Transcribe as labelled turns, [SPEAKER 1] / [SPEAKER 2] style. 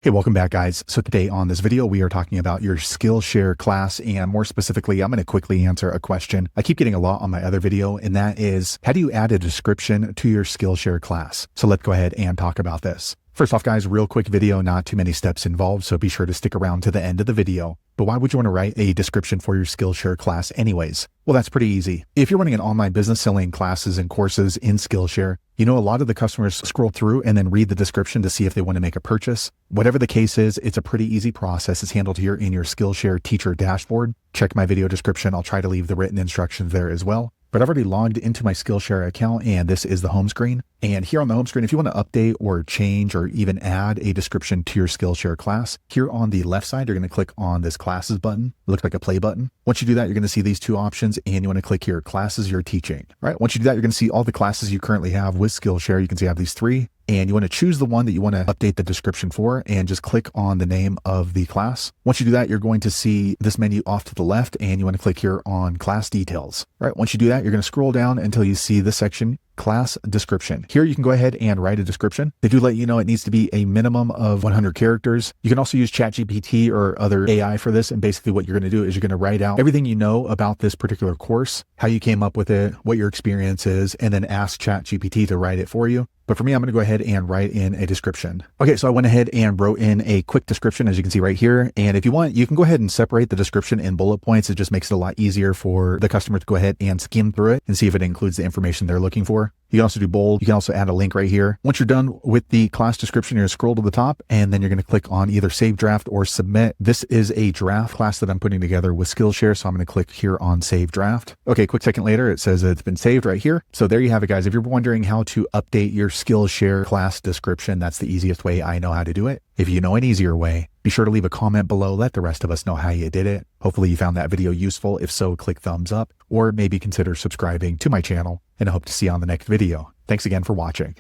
[SPEAKER 1] Hey, welcome back, guys. So today on this video, we are talking about your Skillshare class, and more specifically, I'm going to quickly answer a question I keep getting a lot on my other video, and that is, how do you add a description to your Skillshare class? So let's go ahead and talk about this. First off, guys, real quick video, not too many steps involved, so be sure to stick around to the end of the video. But why would you want to write a description for your Skillshare class anyways? Well, that's pretty easy. If you're running an online business selling classes and courses in Skillshare, you know a lot of the customers scroll through and then read the description to see if they want to make a purchase. Whatever the case is, it's a pretty easy process. It's handled here in your Skillshare teacher dashboard. Check my video description. I'll try to leave the written instructions there as well. But I've already logged into my Skillshare account, and this is the home screen. And here on the home screen, if you want to update or change or even add a description to your Skillshare class, here on the left side, you're going to click on this classes button. It looks like a play button. Once you do that, you're going to see these two options, and you want to click here, classes you're teaching. All right. Once you do that, you're going to see all the classes you currently have with Skillshare. You can see I have these three. And you want to choose the one that you want to update the description for and just click on the name of the class. Once you do that, you're going to see this menu off to the left, and you want to click here on class details. All right. Once you do that, you're going to scroll down until you see this section, class description. Here you can go ahead and write a description. They do let you know it needs to be a minimum of 100 characters. You can also use ChatGPT or other AI for this. And basically what you're going to do is you're going to write out everything you know about this particular course, how you came up with it, what your experience is, and then ask ChatGPT to write it for you. But for me, I'm going to go ahead and write in a description. Okay, so I went ahead and wrote in a quick description, as you can see right here. And if you want, you can go ahead and separate the description in bullet points. It just makes it a lot easier for the customer to go ahead and skim through it and see if it includes the information they're looking for. You can also do bold. You can also add a link right here. Once you're done with the class description, you're going to scroll to the top, and then you're going to click on either save draft or submit. This is a draft class that I'm putting together with Skillshare, so I'm going to click here on save draft. Okay, quick second later, it says it's been saved right here. So there you have it, guys. If you're wondering how to update your Skillshare class description, that's the easiest way I know how to do it. If you know an easier way, be sure to leave a comment below. Let the rest of us know how you did it. Hopefully you found that video useful. If so, click thumbs up or maybe consider subscribing to my channel, and I hope to see you on the next video. Thanks again for watching.